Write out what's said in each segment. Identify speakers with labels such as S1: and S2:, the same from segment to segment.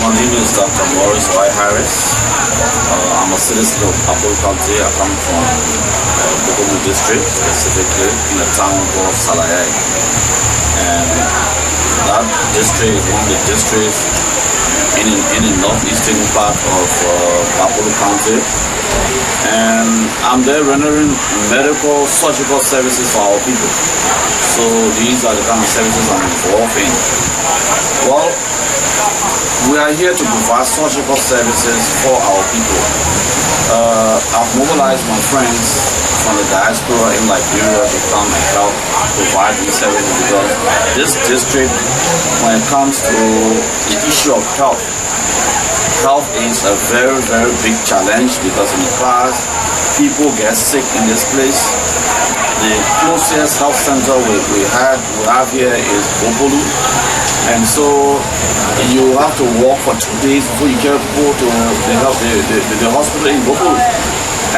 S1: My name is Dr. Morris Y. Harris. I'm a citizen of Gbarpolu County. I come from BOKOMU district, specifically in the town called Zelelekia. And that district is one of the districts in the northeastern part of Gbarpolu County. And I'm there rendering medical, surgical services for our people. So these are the kind of services I'm involved in. Well, we are here to provide surgical services for our people. I've mobilized my friends from the diaspora in Liberia to come and help provide these services because this district, when it comes to the issue of health is a very, very big challenge because in the past, people get sick in this place. The closest health center we have here is Gbarpolu. And so you have to walk for 2 days before you can go to the hospital in Gbarpolu.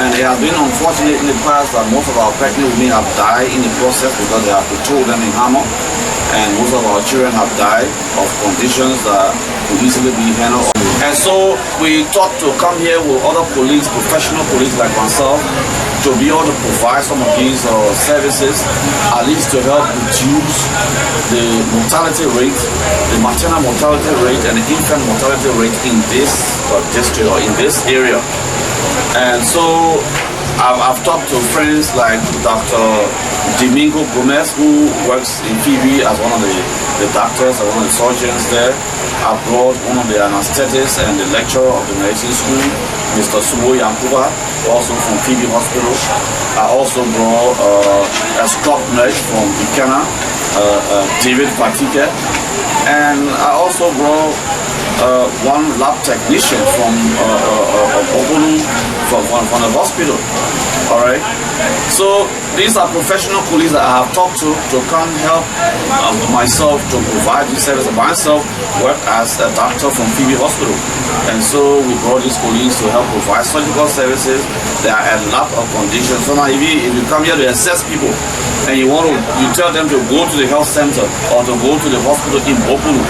S1: And it has been unfortunate in the past that most of our pregnant women have died in the process because they have to tow them in hammer. And most of our children have died of conditions that could easily be handled. And so we thought to come here with other police, professional police like myself, to be able to provide some of these services, at least to help reduce the mortality rate, the maternal mortality rate and the infant mortality rate in this district or in this area. And so I've talked to friends like Dr. Domingo Gomez, who works in PB as one of the doctors and one of the surgeons there. I brought one of the anesthetists and the lecturer of the medicine school, Mr. Subo Yankuba, also from PB Hospital. I also brought a scrub nurse from Ikana, David Patike, and I also brought one lab technician from Gbarpolu, from the hospital. Alright, so these are professional police that I have talked to come help myself to provide this service. Myself work as a doctor from PB Hospital, and so we brought these police to help provide surgical services. There are a lot of conditions. So now if you come here to assess people and you tell them to go to the health center or to go to the hospital in Gbarpolu,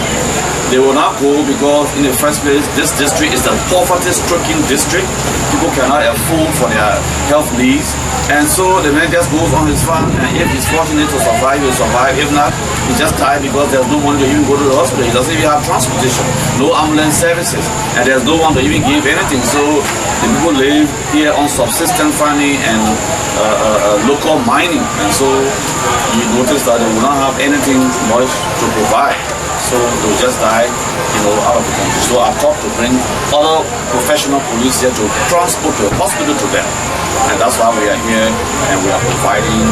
S1: they will not go because in the first place, this district is a poverty-stricken district. People cannot afford for their health needs. And so the man just goes on his farm, and if he's fortunate to survive, he'll survive. If not, he just dies because there's no money to even go to the hospital. He doesn't even have transportation, no ambulance services, and there's no one to even give anything. So the people live here on subsistence farming and local mining. And so you notice that they will not have anything much to provide. So they'll just die, out of the country. So I thought to bring other professional police here to transport the hospital to them. And that's why we are here, and we are providing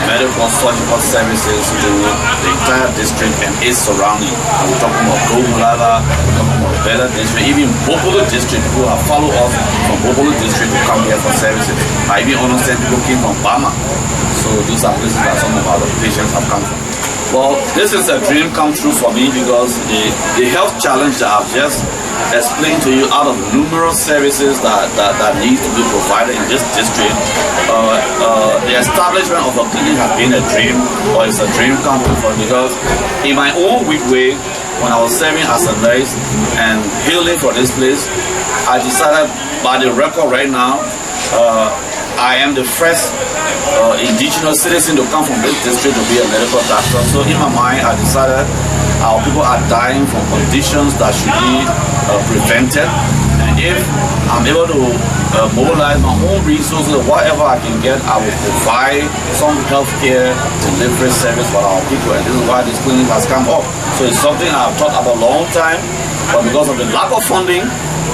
S1: medical surgical services to the entire district and its surrounding. And we're talking about Gomulala, we're talking about Bela district, even Gbarpolu district. People have followed us from Gbarpolu district to come here for services. I even understand people came from Bama. So these are places that some of our patients have come from. Well, this is a dream come true for me because the health challenge that I've just explained to you out of numerous services that need to be provided in this district, the establishment of a clinic has been a dream, or it's a dream come true for me because in my own weak way, when I was serving as a nurse and healing for this place, I decided by the record right now, I am the first indigenous citizen to come from this district to be a medical doctor. So in my mind, I decided our people are dying from conditions that should be prevented. And if I'm able to mobilize my own resources, whatever I can get, I will provide some healthcare delivery service for our people. And this is why this clinic has come up. So it's something I've thought about a long time, but because of the lack of funding,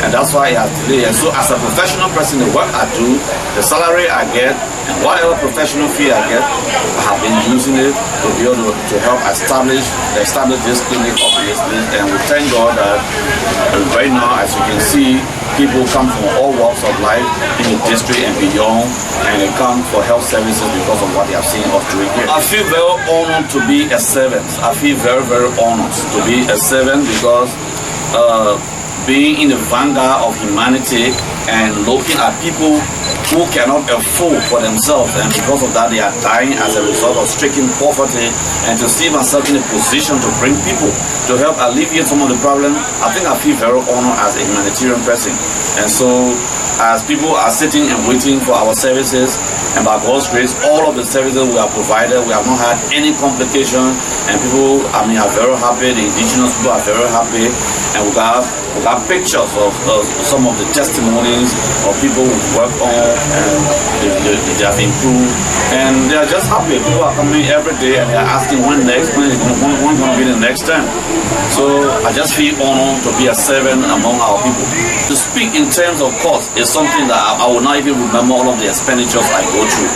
S1: and that's why it has delayed. And so as a professional person, the work I do, the salary I get, and whatever professional fee I get, I have been using it to be able to help establish this clinic up in this place. And we thank God that right now, as you can see, people come from all walks of life in the district and beyond, and they come for health services because of what they have seen us doing here. I feel very honored to be a servant. I feel very, very honored to be a servant because being in the vanguard of humanity and looking at people who cannot afford for themselves, and because of that they are dying as a result of stricken poverty. And to see myself in a position to bring people to help alleviate some of the problem, I think I feel very honored as a humanitarian person. And so as people are sitting and waiting for our services, and by God's grace, all of the services we have provided, we have not had any complication, and people, are very happy. The indigenous people are very happy, and we got pictures of some of the testimonies of people who work on, and they have improved, and they are just happy. People are coming every day, and they are asking when going to be the next time. So I just feel honored to be a servant among our people. To speak in terms of cost is something that I will not even remember all of the expenditures I go through.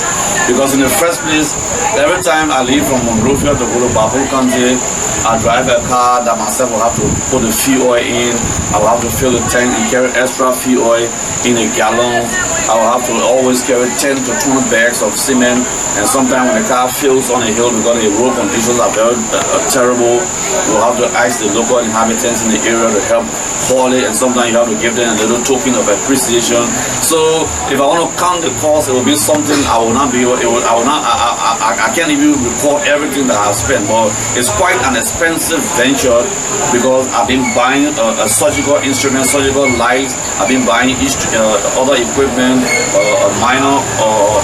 S1: Because in the first place, every time I leave from Monrovia to go to Gbarpolu County, I drive a car that myself will have to put the fuel oil in. I will have to fill the tank and carry extra fuel oil in a gallon. I will have to always carry 10 to 20 bags of cement. And sometimes when the car fills on a hill because the road conditions are very terrible, we'll have to ask the local inhabitants in the area to help haul it, and sometimes you have to give them a little token of appreciation. So if I want to count the cost, it will be something I will not be able. I can't even record everything that I've spent, but it's quite an expensive venture because I've been buying a surgical instrument, surgical lights. I've been buying other equipment, a minor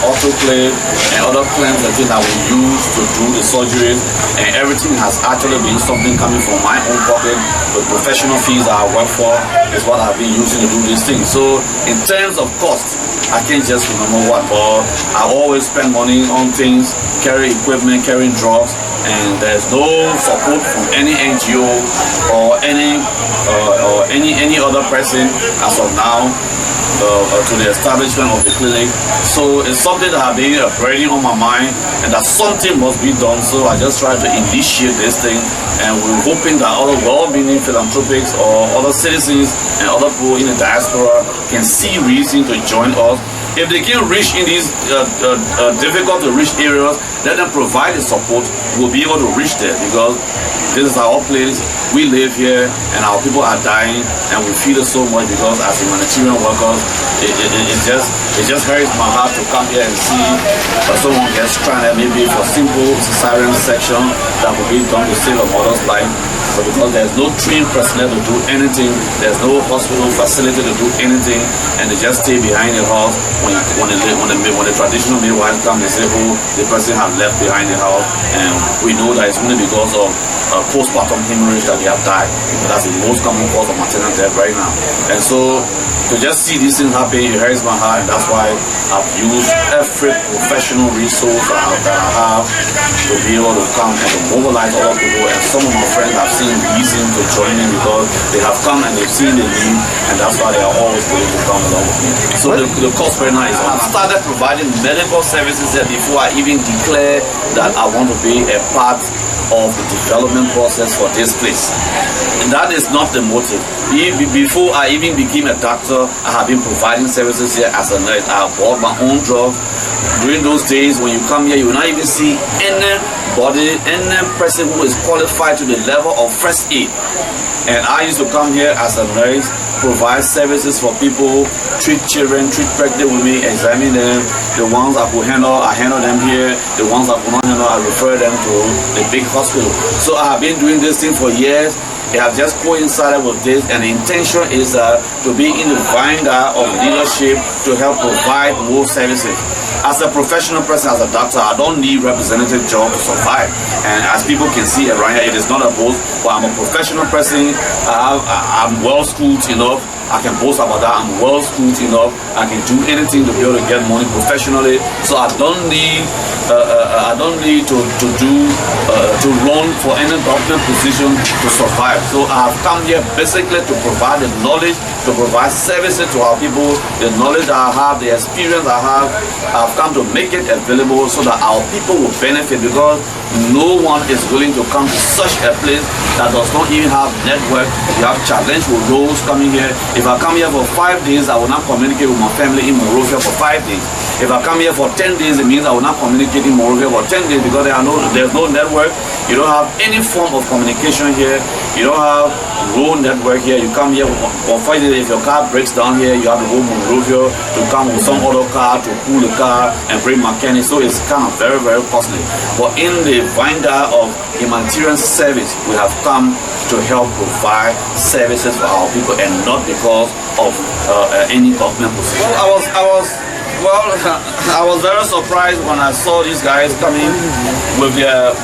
S1: autoclave, and other plants that I will use to do the surgeries, and everything has actually been something coming from my own pocket. The professional fees that I work for is what I've been using to do these things. So in terms of cost, I can't just remember what, but I always spend money on things, carry equipment, carrying drugs, and there's no support from any NGO or any other person as of now to the establishment of the clinic. So it's something that has been burning on my mind, and that something must be done. So I just try to initiate this thing, and we're hoping that other well-meaning philanthropics or other citizens and other people in the diaspora can see reason to join us. If they can reach in these difficult to reach areas, let them provide the support. We'll be able to reach there, because this is our place. We live here, and our people are dying, and we feel it so much because as humanitarian workers, it just hurts my heart to come here and see someone get stranded, maybe for simple cesarean section that will be done to save a mother's life. But because there's no trained personnel to do anything, there's no hospital facility to do anything, and they just stay behind the house. When the traditional midwives come, they say, oh, the person has left behind the house, and we know that it's only because of postpartum hemorrhage that they have died. That's the most common cause of maternal death right now. And so to just see these things happen, it hurts my heart, and that's why I've used every professional resource that I have to be able to come and to mobilize other people. And some of my friends have seen reason to join in because they have come and they've seen the need, and that's why they are always willing to come along with me. So the cost right now is on. I started providing medical services here before I even declared that I want to be a part of the development process for this place. And that is not the motive. Before I even became a doctor, I have been providing services here as a nurse. I bought my own drugs. During those days, when you come here, you will not even see any person who is qualified to the level of first aid. And I used to come here as a nurse, provide services for people, treat children, treat pregnant women, examine them. The ones I could handle, I handle them here. The ones I could not handle, I refer them to the big hospital. So I have been doing this thing for years. They have just coincided with this, and the intention is to be in the vanguard of leadership to help provide more services. As a professional person, as a doctor, I don't need representative job to survive. And as people can see around here, it is not a boast, but I'm a professional person. I'm well schooled enough. I can boast about that. I'm well schooled enough. I can do anything to be able to get money professionally. So I don't need to run for any government position to survive. So I have come here basically to provide the knowledge, to provide services to our people. The knowledge that I have, the experience I have, I've come to make it available so that our people will benefit, because no one is willing to come to such a place that does not even have network. You have challenge with roles coming here. If If I come here for 5 days, I will not communicate with my family in Monrovia for 5 days. If I come here for 10 days, it means I will not communicate in Monrovia for 10 days because there's no network. You don't have any form of communication here. You don't have road network here. You come here, unfortunately, if your car breaks down here, you have to go to Monrovia to come with some other car to pull the car and bring mechanics. So it's kind of very, very costly. But in the vanguard of humanitarian service, we have come to help provide services for our people and not because of any government position. I was very surprised when I saw these guys coming with their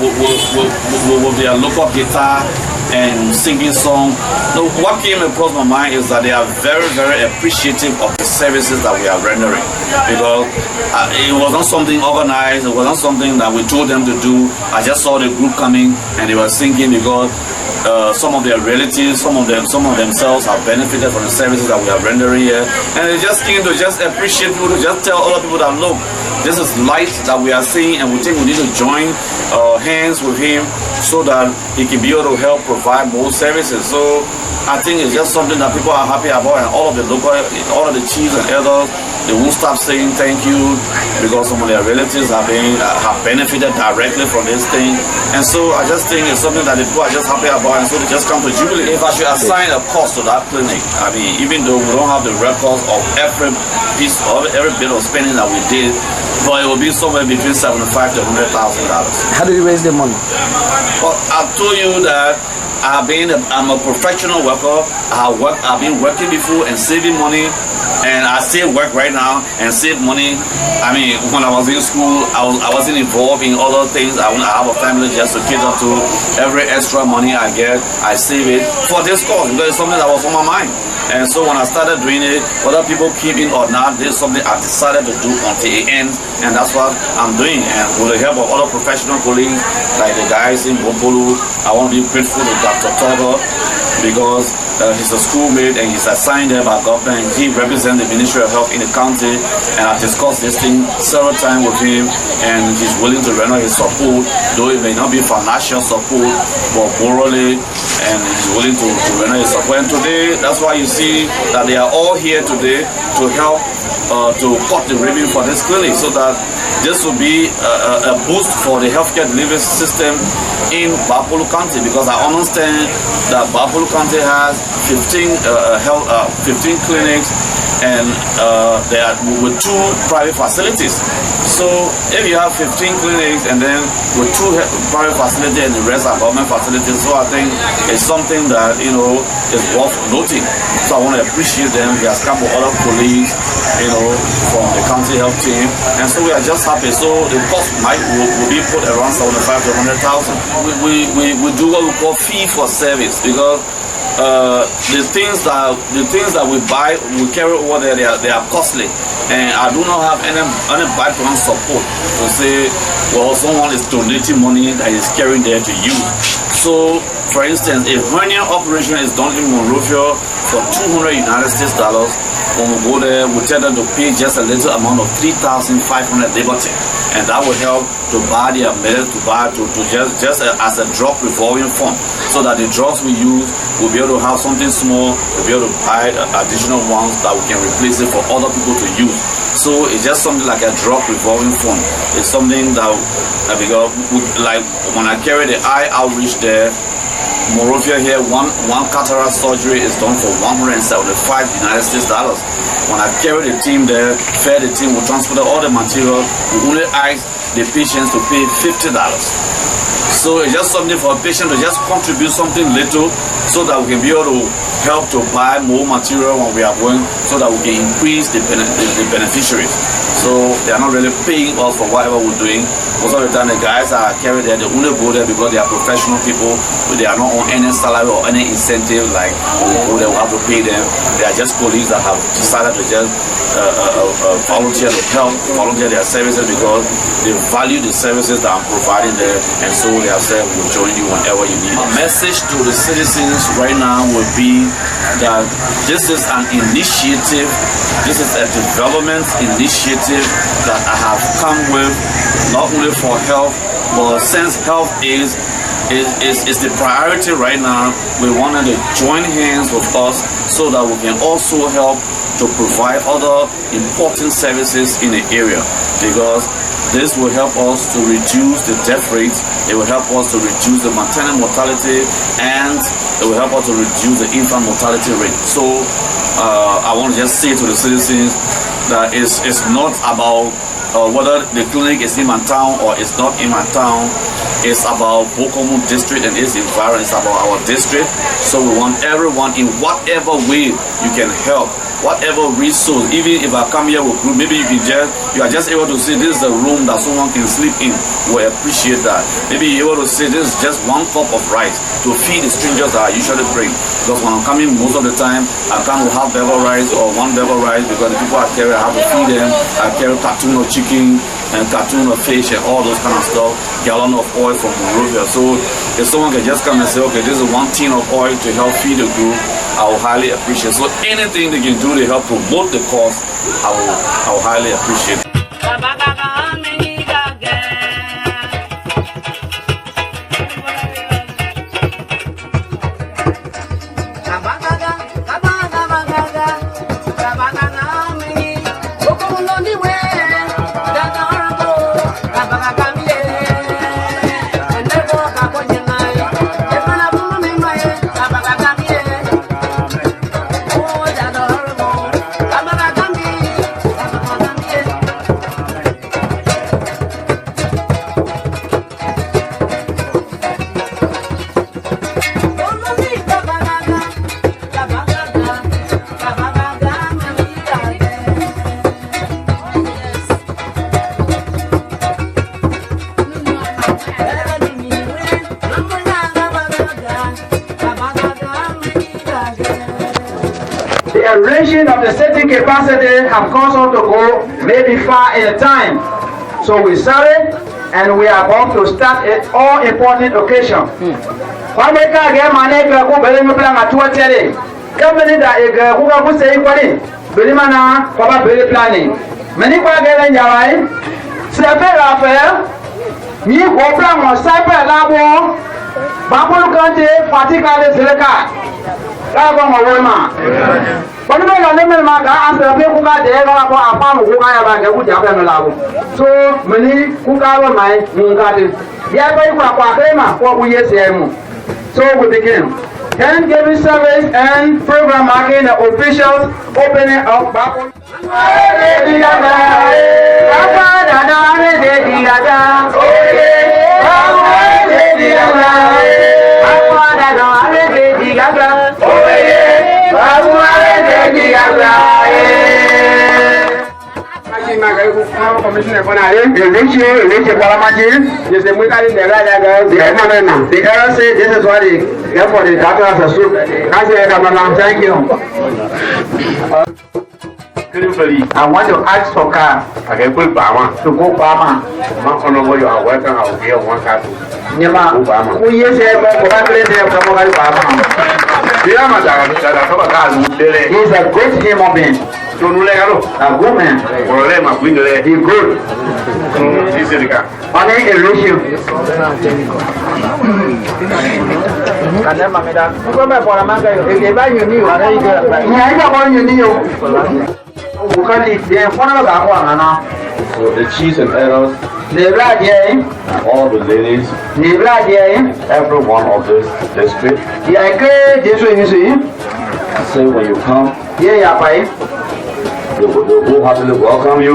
S1: local guitar and singing song. So what came across my mind is that they are very, very appreciative of the services that we are rendering, because it was not something organized, it was not something that we told them to do. I just saw the group coming and they were singing because some of their relatives, some of themselves have benefited from the services that we are rendering here, and they just came to just appreciate people, to just tell other people that look, this is light that we are seeing, and we think we need to join hands with him so that he can be able to help provide more services. So I think it's just something that people are happy about, and all of the chiefs and elders, they won't stop saying thank you because some of their relatives have benefited directly from this thing. And so I just think it's something that the people are just happy about, and so they just come to jubilate. If I should assign a cost to that clinic, I mean, even though we don't have the records of every piece of every bit of spending that we did, but it will be somewhere between $75,000 to $100,000.
S2: How do you raise the money?
S1: Well, I told you that I'm a professional worker. I've been working before and saving money, and I still work right now and save money. I mean, when I was in school, I wasn't involved in other things. I have a family just to cater to. Every extra money I get, I save it for this cause because it's something that was on my mind. And so when I started doing it, whether people keep in or not, this is something I decided to do until it ends, and that's what I'm doing. And with the help of other professional colleagues, like the guys in Gbarpolu, I want to be grateful to Dr. Togger because he's a schoolmate and he's assigned there by government. He represents the Ministry of Health in the county, and I've discussed this thing several times with him, and he's willing to render his support, though it may not be financial support, but morally, and he's willing to render his support. And today, that's why you see that they are all here today to help to cut the ribbon for this clinic, so that this will be a boost for the healthcare delivery system in Gbarpolu County, because I understand that Gbarpolu County has 15 clinics and they are with 2 private facilities. So if you have 15 clinics and then with 2 private facilities and the rest are government facilities, so I think it's something that, you know, is worth noting. So I want to appreciate them. We have a couple other colleagues, you know, from the county health team, and so we are just happy. So the cost will be put around $75,000 to $100,000. We do what we call fee for service, because the things that we buy, we carry over there, they are costly, and I do not have any background support to say, well, someone is donating money that is carrying there to you. So, for instance, if hernia operation is done in Monrovia for $200 United States dollars, when we go there, we tell them to pay just a little amount of $3,500 Liberty, and that will help to buy their medicine, to just as a drug revolving fund, so that the drugs we use will be able to have something small, we'll be able to buy additional ones that we can replace it for other people to use. So it's just something like a drug revolving fund. It's something that because like when I carry the eye outreach there, Monrovia here, one cataract surgery is done for $175 United States dollars. When I carry the team there, fed the team, we transport all the material, we only ask the patients to pay $50. So it's just something for a patient to just contribute something little, so that we can be able to help to buy more material when we are going, so that we can increase the beneficiaries. So they are not really paying us for whatever we're doing. Most of the time the guys are carried there, they only go there because they are professional people, but they are not on any salary or any incentive like when we go there we have to pay them. They are just colleagues that have decided to just volunteer to help, volunteer their services because they value the services that I'm providing there, and so they have said we'll join you whenever you need. My message to the citizens right now would be that this is an initiative, this is a development initiative that I have come with, not only for health, but since health is the priority right now, we wanted to join hands with us so so that we can also help to provide other important services in the area, because this will help us to reduce the death rate, it will help us to reduce the maternal mortality, and it will help us to reduce the infant mortality rate. So I want to just say to the citizens that it's not about whether the clinic is in my town or it's not in my town. It's about BOKOMU district and its environment. It's about our district. So we want everyone, in whatever way you can help, whatever resource. Even if I come here with group, maybe you are just able to say this is a room that someone can sleep in. We appreciate that. Maybe you're able to say this is just one cup of rice to feed the strangers that I usually bring. Because when I'm coming, most of the time I come with half bevel rice or one bevel rice, because the people I carry, I have to feed them. I carry carton of chicken and carton of fish and all those kind of stuff, gallon of oil from Monrovia. So if someone can just come and say, okay, this is 1 tin of oil to help feed the group, I will highly appreciate. So anything they can do to help promote the cause, I will highly appreciate.
S3: The arranging of the seating capacity have caused us to go maybe far in the time. So we sorry, and we are about to start an all important occasion. When we can get money to go buy new plan at 2:30, company that is going to say equally, buy mana, papa buy planning. Many people get in Jawai. Sepe Rafael, ni go plan on Sepe Labo, Gbarpolu County, particularly ZELEKIA. Labo Mawema. When we are living in Maga, and the people got there, a farm who I have a good job in the labo. So many who got my Mungati. Yeah, but you are what we are. So we begin. Then giving service and program marking the officials opening of Gbarpolu. Commissioner the error said this is what they get for the doctor as a soup. Thank you. I want to ask for car. To go Bama. You are welcome. I will give one car. Who is here? He's a great human being. A good man. He's good. On a ratio.
S1: So the chiefs and elders, all the ladies, every one of this district, say when you come, they will wholeheartedly welcome you.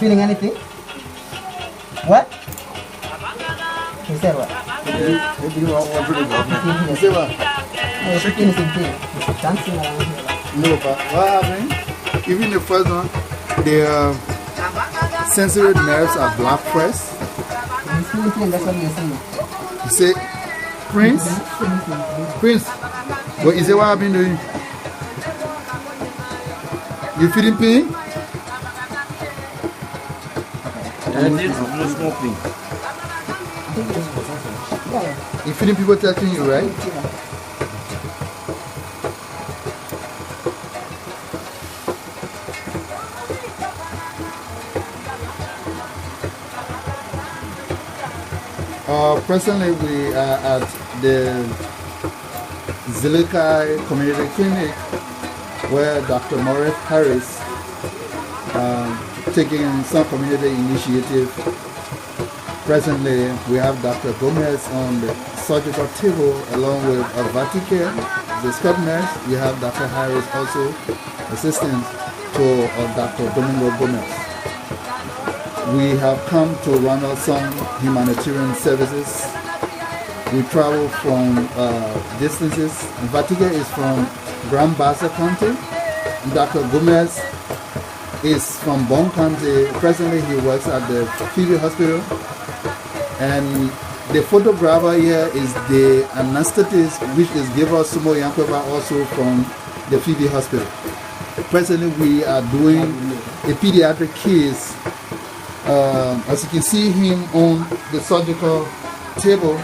S4: feeling anything? What? He said what?
S5: Maybe you want to the government. You say what?
S4: No, shaking is in pain. He's dancing around here.
S5: No, but what happened? Even the first one, the sensory nerves are blood pressed.
S4: He's feeling pain, that's what he's saying.
S5: You say, Prince? Prince, what is it? What happened to you? You feeling pain? You feeling people touching you, right? Presently, we are at the ZELEKIA Community Clinic where Dr. Morris Harris taking some community initiative. Presently, we have Dr. Gomez on the surgical table along with a Vatica, the scrub nurse. We have Dr. Harris also assistant to Dr. Domingo Gomez. We have come to render some humanitarian services. We travel from distances. Vatica is from Grand Bassa County. Dr. Gomez is from Bon County. Presently, he works at the Phoebe Hospital. And the photographer here is the anesthetist, which is Giver Sumo Yankova, also from the Phoebe Hospital. Presently, we are doing a pediatric case. As you can see him on the surgical table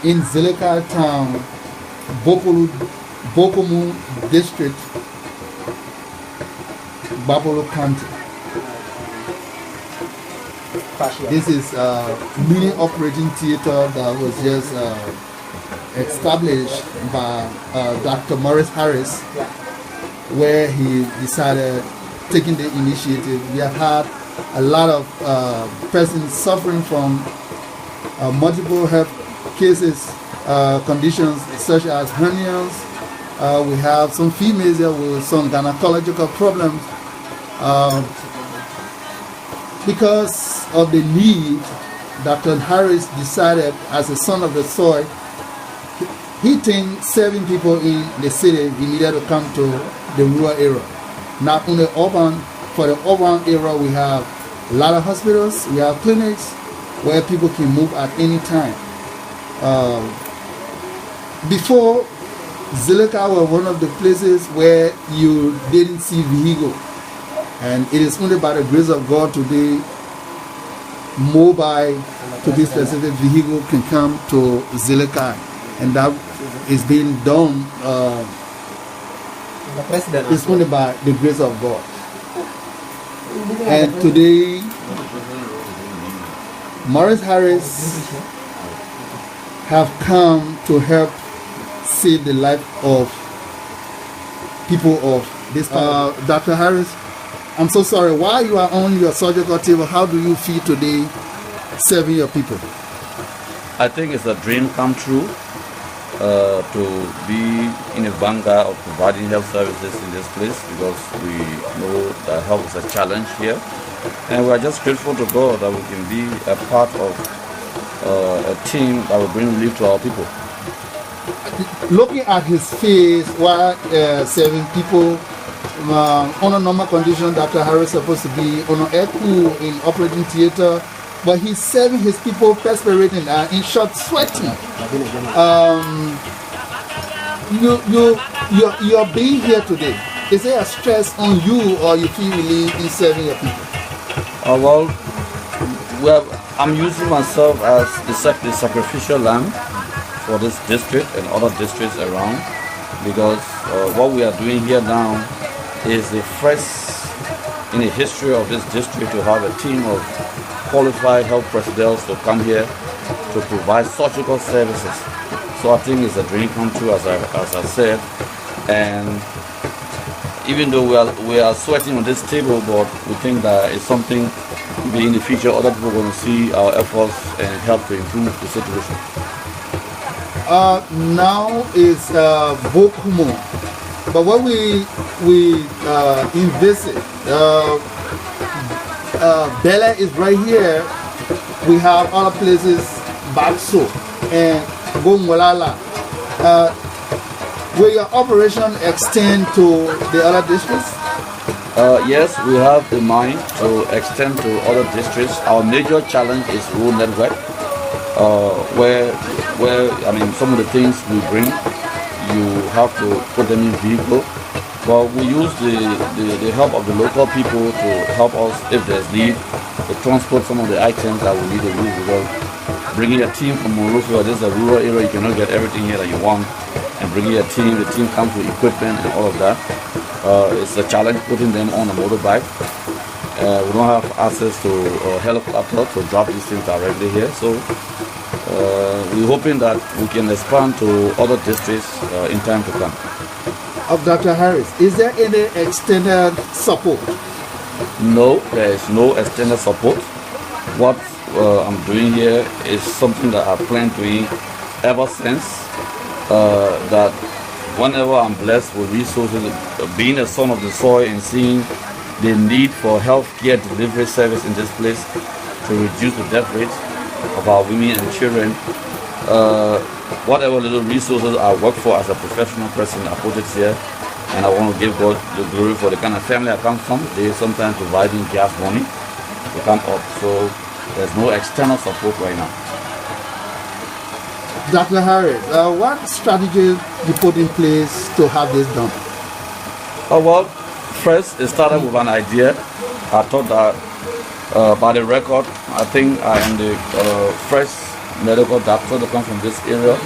S5: in ZELEKIA town, BOKOMU district, Gbarpolu County. This is a mini operating theater that was just established by Dr. Morris Harris, where he decided taking the initiative. We have had a lot of persons suffering from multiple health cases, conditions such as hernias. We have some females here with some gynecological problems. Because of the need, Dr. Harris decided, as a son of the soil, he thinks serving people in the city, he needed to come to the rural area. Not only urban, for the urban area, we have a lot of hospitals, we have clinics where people can move at any time. Before, ZELEKIA was one of the places where you didn't see vehicle. And it is only by the grace of God today, mobile to this specific vehicle can come to ZELEKIA. And that is being done. It's only by the grace of God. And today, Morris Harris have come to help save the life of people of this part. Dr. Harris, I'm so sorry. While you are on your surgical table, how do you feel today serving your people?
S1: I think it's a dream come true to be in a vanguard of providing health services in this place, because we know that health is a challenge here. And we are just grateful to God that we can be a part of a team that will bring relief to our people.
S5: Looking at his face while serving people, on a normal condition, Dr. Harris is supposed to be on an air cool in operating theater, but he's serving his people perspiring and in short sweating. You're being here today. Is there a stress on you, or you feel relief in serving your people?
S1: I'm using myself as the sacrificial lamb for this district and other districts around, because what we are doing here now is the first in the history of this district to have a team of qualified health professionals to come here to provide surgical services. So I think it's a dream come true, as I said. And even though we are sweating on this table, but we think that it's something maybe in the future other people are going to see our efforts and help to improve the situation.
S3: Now is BOKOMU. But when we visit,
S5: Bella is right here. We have other places, Bakso and Gomolala. Will your operation extend to the other districts?
S1: Yes, we have in mind to extend to other districts. Our major challenge is road network, where I mean, some of the things we bring, you have to put them in vehicle. But we use the help of the local people to help us, if there's need, to transport some of the items that we need to use. Because bringing a team from Monrovia, this is a rural area, you cannot get everything here that you want. And bringing a team, the team comes with equipment and all of that. It's a challenge putting them on a motorbike. We don't have access to a helicopter to drop these things directly here. So we're hoping that we can expand to other districts in time to come.
S5: Of Dr. Harris, is there any extended support?
S1: No, there is no extended support. What I'm doing here is something that I've planned doing ever since. That whenever I'm blessed with resources, being a son of the soil and seeing the need for healthcare delivery service in this place to reduce the death rate of our women and children, whatever little resources I work for as a professional person, I put it here, and I want to give God the glory for the kind of family I come from. They sometimes providing gas money to come up, so there's no external support right now.
S5: Dr. Harris, what strategy you put in place to have this done?
S1: Well, first it started with an idea. I thought that by the record, I think I am the first medical doctor to come from this area,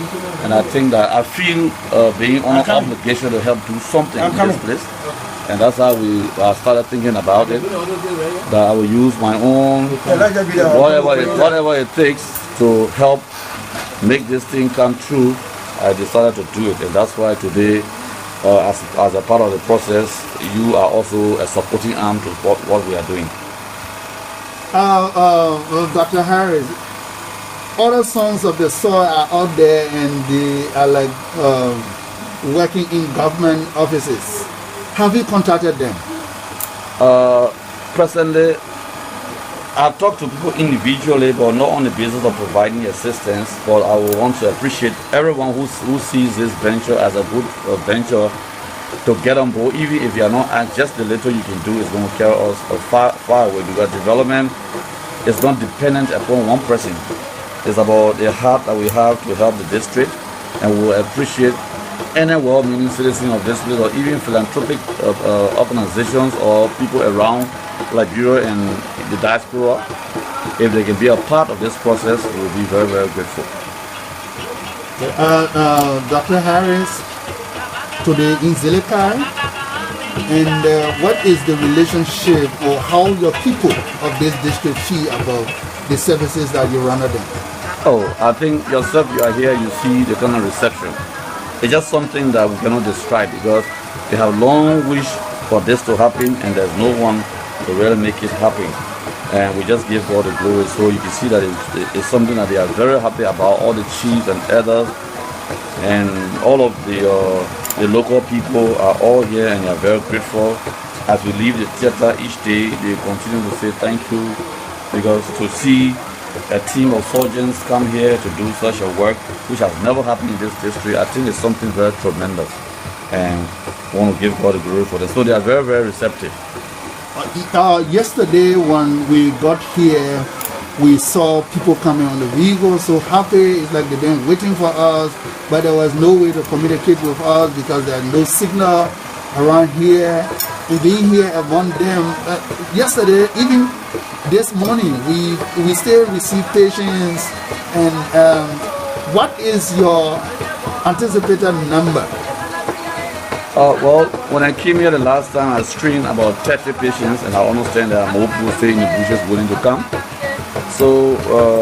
S1: and I think that I feel being on an obligation to help do something in this place, and that's how I started thinking about it. That I will use my own whatever it takes to help make this thing come true. I decided to do it, and that's why today, as a part of the process, you are also a supporting arm to what we are doing.
S5: Dr. Harris, other sons of the soil are out there and they are like working in government offices. Have you contacted them?
S1: Presently, I've talked to people individually, but not on the basis of providing assistance. But I would want to appreciate everyone who sees this venture as a good venture to get on board. Even if you are not, just the little you can do is going to carry us far away, because development is not dependent upon one person. It's about the heart that we have to help the district, and we will appreciate any well-meaning citizen of this place, or even philanthropic organizations or people around Liberia and the diaspora. If they can be a part of this process, we will be very, very grateful.
S5: Dr. Harris, today in ZELEKIA, and what is the relationship or how your people of this district feel about the services that you run at them?
S1: Oh, I think yourself, you are here, you see the kind of reception. It's just something that we cannot describe, because they have long wished for this to happen, and there's no one to really make it happen. And we just give God the glory. So you can see that it's something that they are very happy about. All the chiefs and elders and all of the local people are all here, and they are very grateful. As we leave the theater each day, they continue to say thank you, because to see a team of surgeons come here to do such a work, which has never happened in this district, I think it's something very tremendous, and I want to give God the glory for this. So they are very, very receptive.
S5: Yesterday when we got here, we saw people coming on the vehicle, so happy. It's like they've been waiting for us, but there was no way to communicate with us because there's no signal around here. And being here among them, yesterday, even this morning, we still receive patients. And what is your anticipated number?
S1: Well, when I came here the last time, I screened about 30 patients, and I understand there are more people staying in the bushes willing to come. So,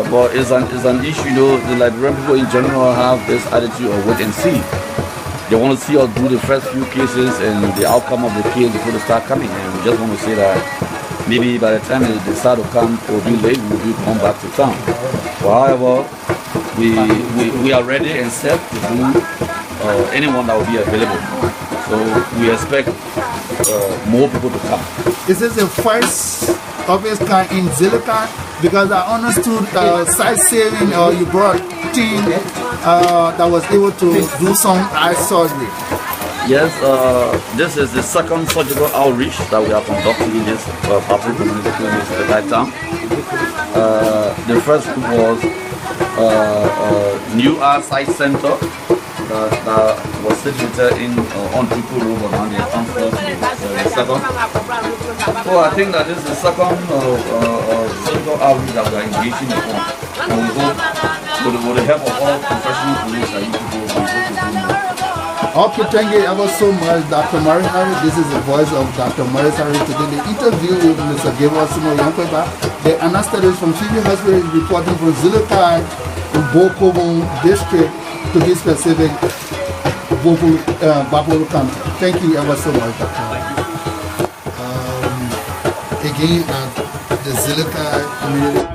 S1: but it's an issue, you know. The Liberian people in general have this attitude of wait and see. They want to see us do the first few cases and the outcome of the case before they start coming. And we just want to say that maybe by the time they decide to come, it will be late, we will come back to town. But however, we are ready and set to do anyone that will be available. So we expect more people to come.
S5: Is this the first of its kind in ZELEKIA? Because I understood sightseeing you brought team that was able to do some eye surgery.
S1: Yes, this is the second surgical outreach that we are conducting in this Gbarpolu community clinic at that time. The first was New Art Sight Center that was situated in on Triple Road, but now they are transferred to the second. So I think that this is the second surgical outreach that we are engaging upon. And we hope with the help of all professional police that you people will be able to do more.
S5: Okay, thank you ever so much, Dr. Maurice Harris. This is the voice of Dr. Maurice Harris. Today, the interview with Mr. Gbarpolu. The anesthetist from Phoebe Hospital is reporting from ZELEKIA in BOKOMU district, to be specific, Gbarpolu County. Thank you ever so much, Dr. Again, at the ZELEKIA community,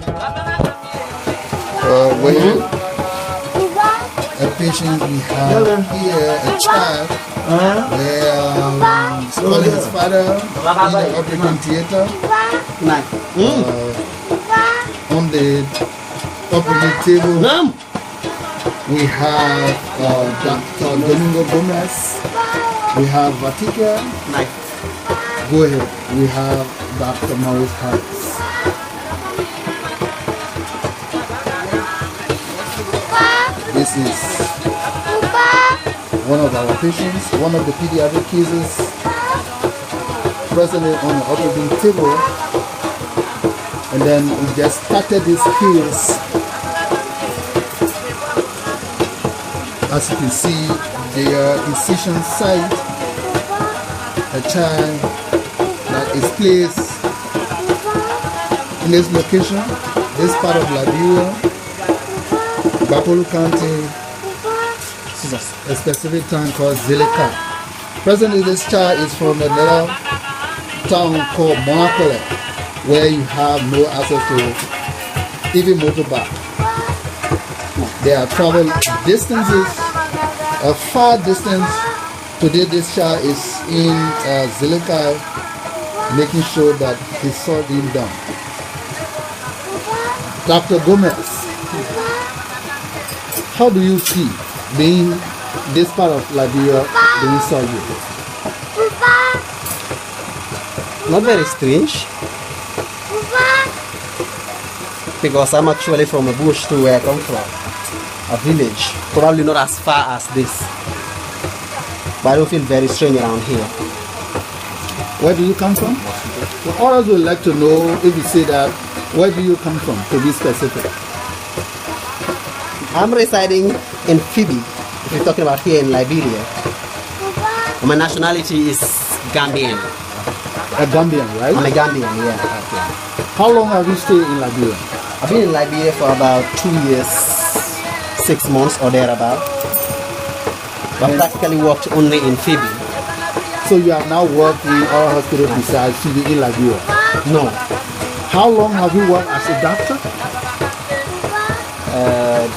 S5: where a patient we have here, a child, where calling his father in the operating theater. On the operating table, we have Dr. Domingo Gomez, we have Vatica. Go ahead, we have Dr. Maurice Harris. This is one of our patients, one of the pediatric cases presently on the operating table. And then we just started this case. As you can see, the incision site, a child that is placed in this location, this part of Liberia, Gbarpolu County, a specific town called ZELEKIA. Presently, this child is from another town called Monakole, where you have no access to even motorbike. There are travel distances, a far distance. Today, this child is in ZELEKIA, making sure that his surgery is done. Dr. Gomez, how do you feel being this part of Liberia doing surgery?
S2: Not very strange, because I'm actually from a bush to where I come from, a village, probably not as far as this, but I don't feel very strange around here.
S5: Where do you come from? Well, others would like to know, if you say that, where do you come from, to be specific?
S2: I'm residing in Phoebe, if you're talking about here in Liberia. My nationality is Gambian.
S5: A Gambian, right?
S2: I'm a Gambian, yeah. Okay.
S5: How long have you stayed in Liberia?
S2: I've been in Liberia for about 2 years, 6 months or thereabout. But practically worked only in Phoebe.
S5: So you have now worked in our hospital besides Phoebe in Liberia?
S2: No.
S5: How long have you worked as a doctor?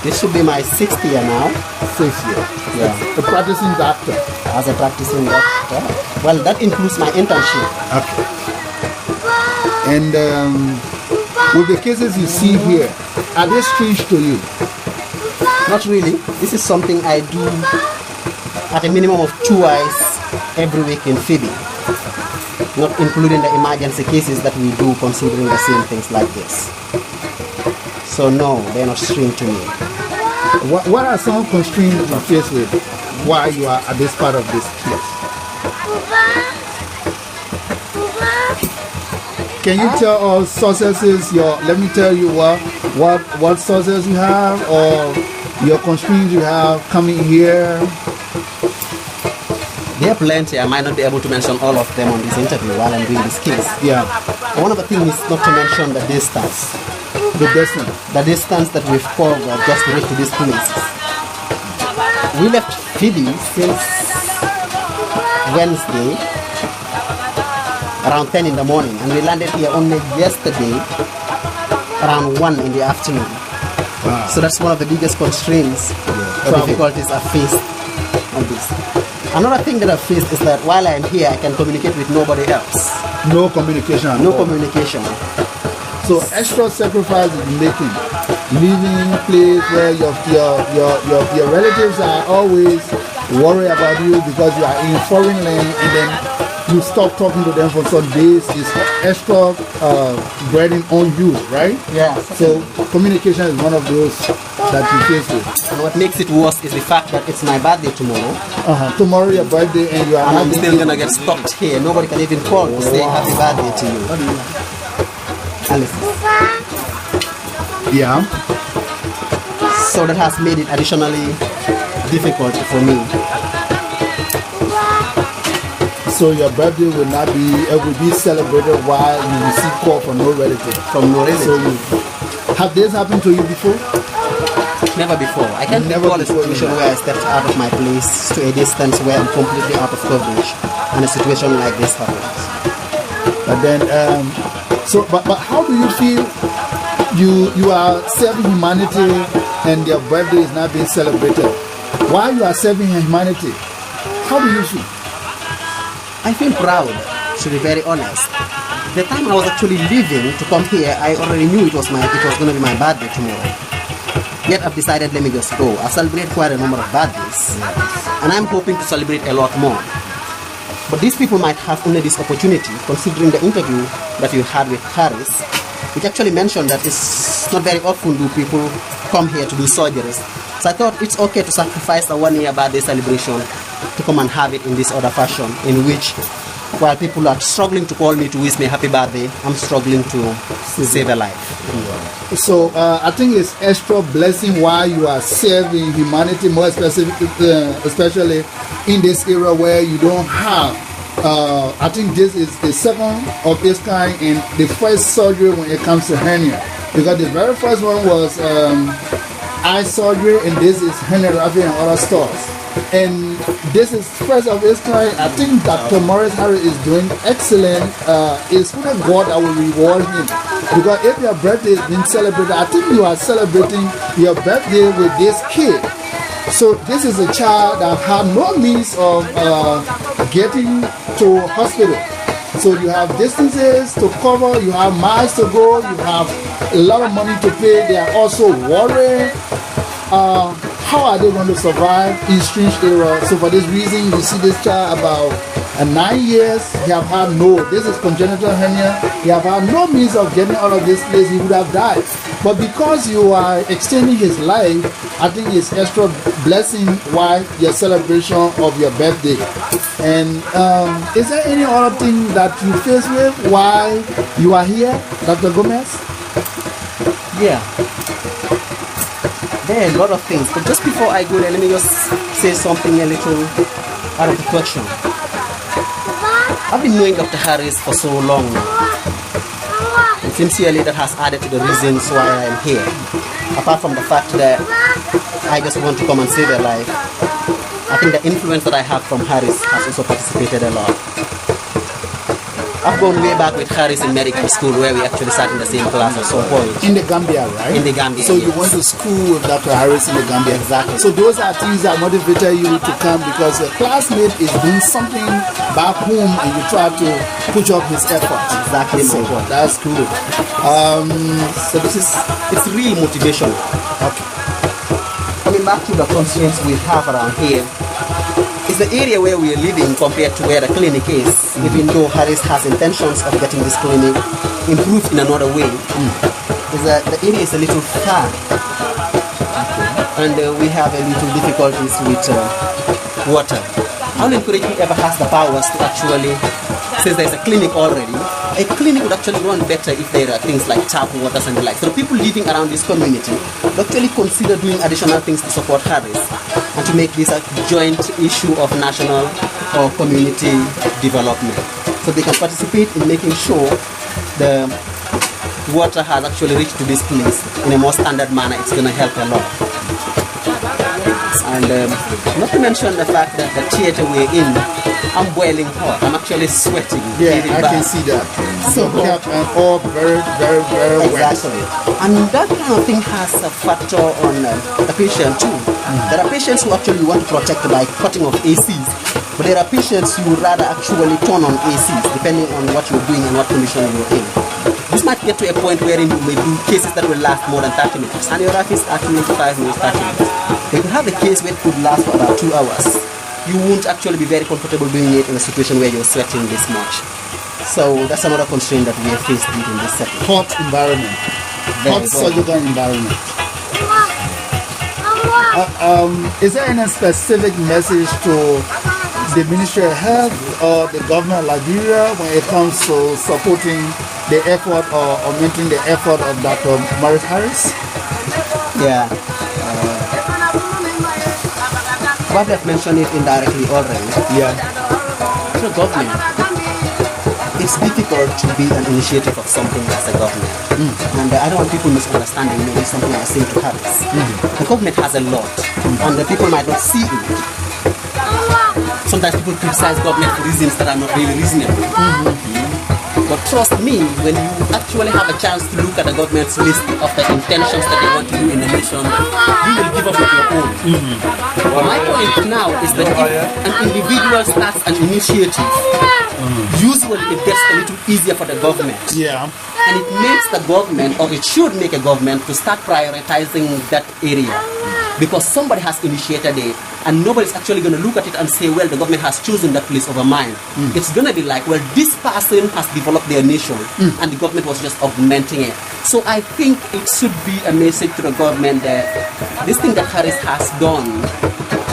S2: This should be my 6th year now.
S5: 6 years.
S2: Yeah.
S5: A practicing doctor.
S2: As a practicing doctor. Well, that includes my internship.
S5: Okay. And with the cases you see here, are they strange to you?
S2: Not really. This is something I do at a minimum of twice every week in Phoebe. Not including the emergency cases that we do considering the same things like this. So no, they're not strange to me.
S5: What are some constraints you face with while you are at this part of this case? Can you tell us sources, let me tell you what sources you have or your constraints you have coming here?
S2: There are plenty. I might not be able to mention all of them on this interview while I'm doing this case.
S5: Yeah.
S2: One of the things is not to mention the distance.
S5: The distance? The
S2: distance that we've covered just to reach to these places. We left Phoebe since Wednesday around 10 in the morning, and we landed here only yesterday around 1 in the afternoon. Wow. So that's one of the biggest constraints or difficulties I faced on this. Another thing that I've faced is that while I'm here, I can communicate with nobody else.
S5: No communication at
S2: No
S5: all.
S2: communication.
S5: So extra sacrifice is making, leaving place where your relatives are always worried about you because you are in foreign land, and then you stop talking to them for some days. Is extra burden on you, right?
S2: Yeah.
S5: So communication is one of those that you face with.
S2: And what makes it worse is the fact that it's my birthday tomorrow,
S5: Tomorrow your birthday, and you are
S2: and I'm
S5: having
S2: still gonna get stopped here. Nobody can even call to say happy birthday to you. Alice.
S5: Yeah.
S2: So that has made it additionally difficult for me.
S5: So your birthday will not be, it will be celebrated while you receive call from no relative.
S2: From no relative.
S5: So have this happened to you before?
S2: Never before. I can't
S5: Never
S2: recall a
S5: before,
S2: situation
S5: yeah.
S2: where I stepped out of my place to a distance where I'm completely out of coverage, and a situation like this happens.
S5: But then, but how do you feel? You are serving humanity, and your birthday is not being celebrated. While you are serving humanity, how do you feel?
S2: I feel proud, to be very honest. The time I was actually leaving to come here, I already knew it was going to be my birthday tomorrow. Yet I've decided, let me just go. I celebrate quite a number of birthdays, and I'm hoping to celebrate a lot more. But these people might have only this opportunity, considering the interview that you had with Harris, which actually mentioned that it's not very often do people come here to do surgeries. So I thought it's okay to sacrifice a one-year birthday celebration to come and have it in this other fashion, in which, while people are struggling to call me to wish me a happy birthday, I'm struggling to save a life.
S5: So I think it's extra blessing while you are serving humanity, more especially in this era where you don't have. I think this is the second of its kind in the first surgery when it comes to hernia, because the very first one was eye surgery, and this is hernia and other stuff. And this is first of its kind. I think Dr. Morris Harris is doing excellent. It's really God that will reward him, because if your birthday is being celebrated, I think you are celebrating your birthday with this kid. So this is a child that had no means of getting to hospital. So you have distances to cover, you have miles to go, you have a lot of money to pay. They are also worried. How are they going to survive in strange era? So for this reason, you see this child about 9 years, he have had this is congenital hernia, he have had no means of getting out of this place, he would have died. But because you are extending his life, I think it's extra blessing why your celebration of your birthday. And is there any other thing that you face with while you are here, Dr. Gomez?
S2: Yeah. There are a lot of things, but just before I go there, let me just say something a little out of the question. I've been knowing Dr. Harris for so long now, and sincerely that has added to the reasons why I am here. Apart from the fact that I just want to come and save a life, I think the influence that I have from Harris has also participated a lot. I've gone way back with Harris in medical school, where we actually sat in the same class at some point.
S5: In the Gambia, right?
S2: In the Gambia,
S5: So
S2: yes.
S5: you went to school with Dr. Harris in the Gambia.
S2: Exactly.
S5: So those are things that motivated you to come, because a classmate is doing something back home and you try to push up his effort.
S2: Exactly.
S5: So that's cool.
S2: So it's really motivational.
S5: Okay.
S2: Coming back to the constraints we have around here, it's the area where we are living compared to where the clinic is, even though Harris has intentions of getting this clinic improved in another way. Is that the area is a little far, and we have a little difficulties with water. I would encourage whoever has the powers to actually, since there's a clinic already, a clinic would actually run better if there are things like tap water and the like. So the people living around this community would actually consider doing additional things to support Harris and to make this a joint issue of national or community development. So they can participate in making sure the water has actually reached to this place in a more standard manner. It's going to help a lot. And not to mention the fact that the theater we're in, I'm boiling hot. I'm actually sweating.
S5: Yeah,
S2: really
S5: I
S2: bad.
S5: can see that.
S2: So
S5: Cap and all very, very, very wet.
S2: exactly. And that kind of thing has a factor on the patient too. There are patients who actually want to protect by cutting off ACs. But there are patients who would rather actually turn on ACs depending on what you're doing and what condition you're in. This might get to a point where you may do cases that will last more than 30 minutes. Angiography is actually 5 minutes, 30 minutes. If you have a case where it could last for about 2 hours, you won't actually be very comfortable doing it in a situation where you're sweating this much. So that's another constraint that we are faced with in this setting.
S5: Hot environment. Hot surgical environment. Is there any specific message to the Ministry of Health or the government of Liberia when it comes to supporting the effort or augmenting the effort of Dr. Maurice Harris?
S2: Yeah. What I've mentioned it indirectly already.
S5: Yeah.
S2: So government, it's difficult to be an initiative of something as a government. And I don't want people misunderstanding maybe something I was saying to Harris. The government has a lot, and the people might not see it. Sometimes people criticize government for reasons that are not really reasonable. But trust me, when you actually have a chance to look at the government's list of the intentions that they want to do in the nation, you will give up with your own. But my point now is that if an individual starts an initiative, usually it gets a little easier for the government.
S5: Yeah.
S2: And it makes the government, or it should make a government, to start prioritizing that area. Because somebody has initiated it, and nobody's actually going to look at it and say, well, the government has chosen that place over mine. It's going to be like, well, this person has developed their nation, and the government was just augmenting it. So I think it should be a message to the government that this thing that Harris has done,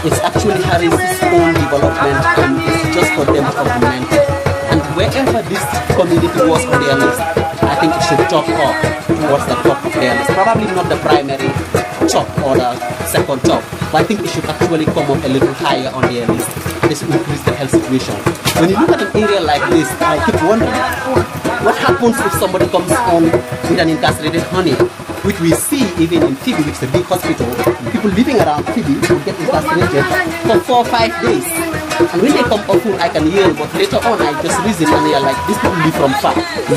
S2: it's actually Harris's own development, and it's just for them to augment it. And wherever this community was on their list, I think it should top up towards the top of their list. Probably not the primary top or the second top, but I think it should actually come up a little higher on their list. This will increase the health situation. When you look at an area like this, I keep wondering, what happens if somebody comes on with an incarcerated honey, which we see even in Phoebe, which is a big hospital. People living around Phoebe will get incarcerated for 4 or 5 days. And when they come often, I can yell, but later on I just reason and they are like, these people live from far.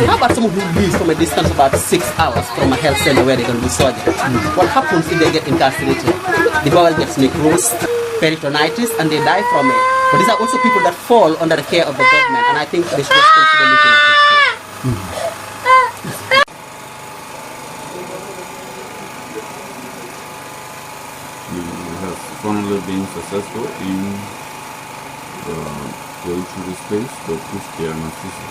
S2: How about someone who lives from a distance of about 6 hours from a health center where they're going to do surgery? What happens if they get incarcerated? The bowel gets necrosis, peritonitis, and they die from it. But these are also people that fall under the care of the government, and I think they should just consider looking at it.
S1: You have finally been successful in going through this space to push the anesthesia.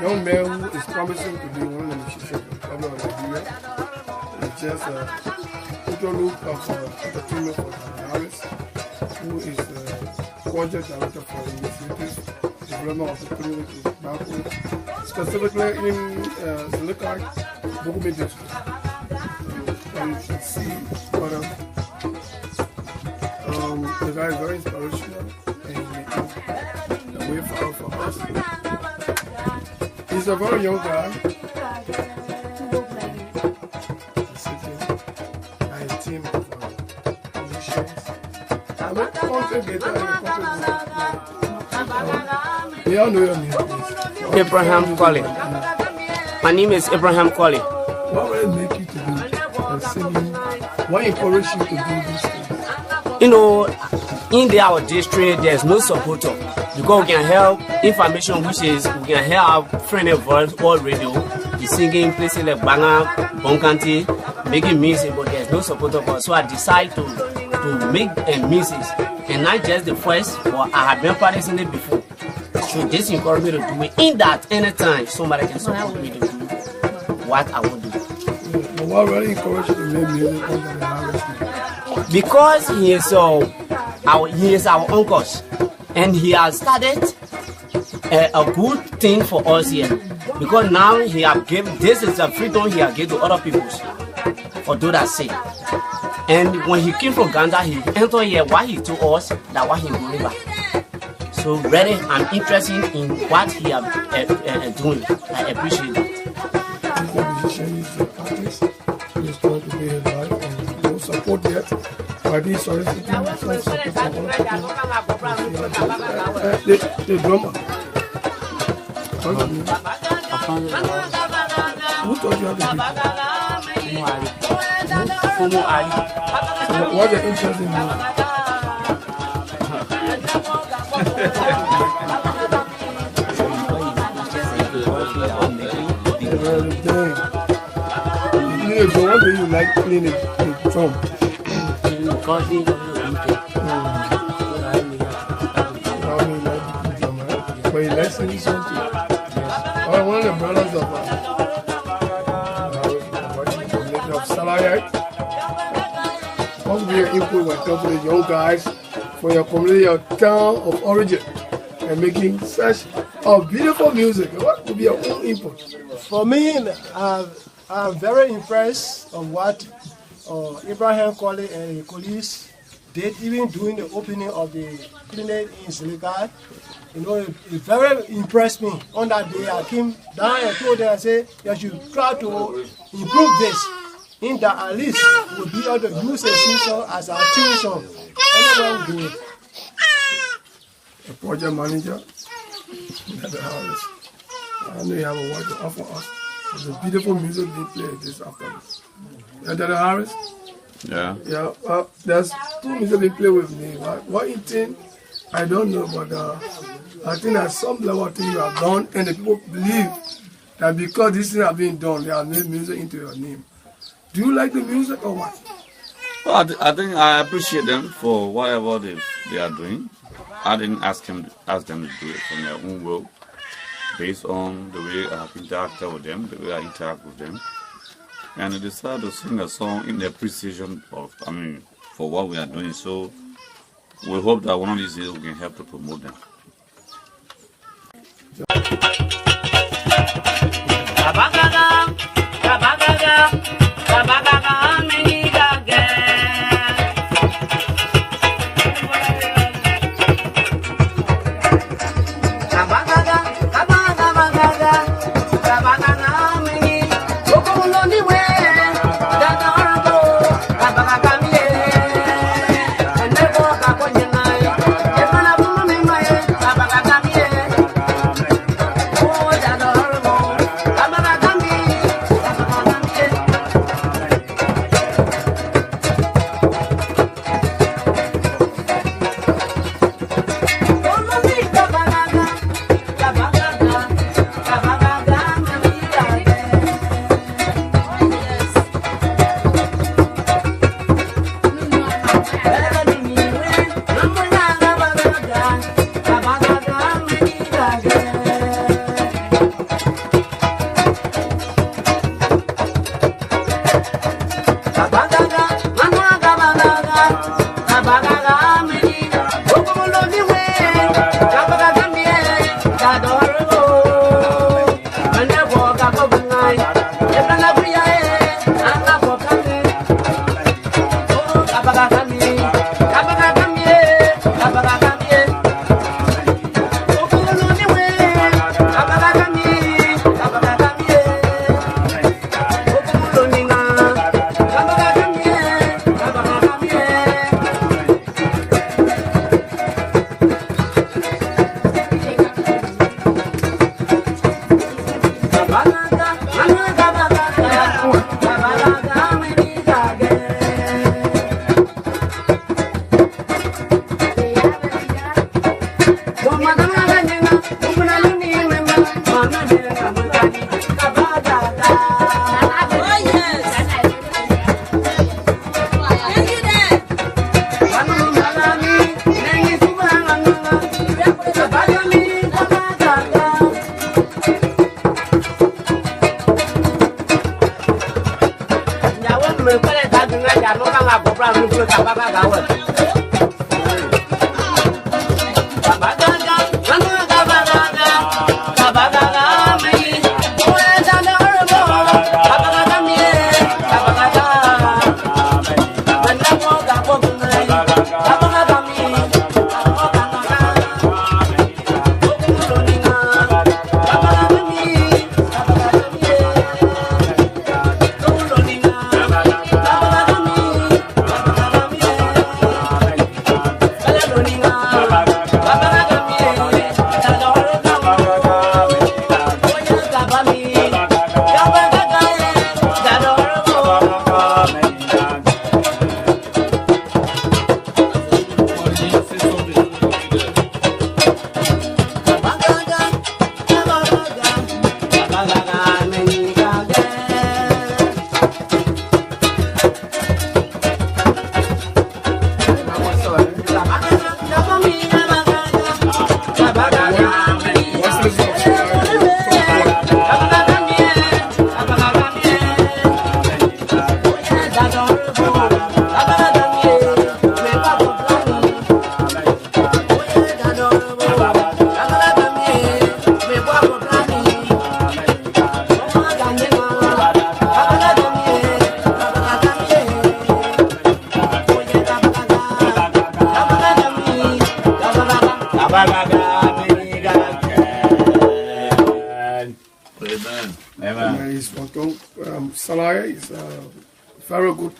S6: Young man who is promising to be one of the musicians of the government of Liberia. It's just a total look of entertainment for Harris, who is the project director for initiative development of the community in Gbarpolu, specifically in ZELEKIA, BOKOMU district. And you can see what the guy is very inspirational and a way forward for us. He's a very young guy. 19 of musicians. I'm a content guitar and we all know your name, please.
S7: Abraham Colley. My name is Abraham Colley.
S6: What will it make you to do singing? What encouraged you to do these things?
S7: You know, in our district, there's no supporter. Because we can help information, which is we can help our friend of voice or radio, the singing places like Banga, Bonkanti, making music, but there's no support of us. So I decided to make music, and not just the first, but I have been practicing it before. So this encouraged me to do it. In that, anytime somebody can support me to do what I want to do.
S6: But what really encouraged you to make music under the Harris?
S7: Because he is our uncle. And he has started a good thing for us here. Because now he have given, this is the freedom he has given to other people, for those that say. And when he came from Ghana, he entered here, what he told us, that what he will live by. So really, I'm interested in what he is doing. I appreciate that.
S6: He's a musician, he's an artist, he's trying to be alive and no support yet. But he's soliciting some support from other people. The drummer. Who taught you how to do? So what's the interest in music? What do you like playing the drum? But you like singing something? One of the brothers of Salaya. What would be your input when talking to young guys for your community, your town of origin, and making such beautiful music? What would be your own input?
S8: For me, I'm very impressed of what Abraham Colley and his colleagues did, even during the opening of the clinic in ZELEKIA. You know, it very impressed me. On that day, I came down and told them, I said, you should try to improve this, in that at least we'll be able to use a song as our tune song. Anyone will do it.
S6: A project manager at the house. I know you have a word to offer us. It's a beautiful music they play this afternoon. And the Harris?
S1: Yeah.
S6: Yeah. There's two music they play with me. What you think? I don't know, but I think at some level thing you have done, and the people believe that because this thing have been done, they have made music into your name. Do you like the music or what?
S1: Well, I think I appreciate them for whatever they are doing. I didn't ask them to do it from their own will, based on the way I have interacted with them, the way I interact with them. and they decided to sing a song in the appreciation of, for what we are doing. So we hope that one of these days we can help to promote them.
S6: Salaya is a very good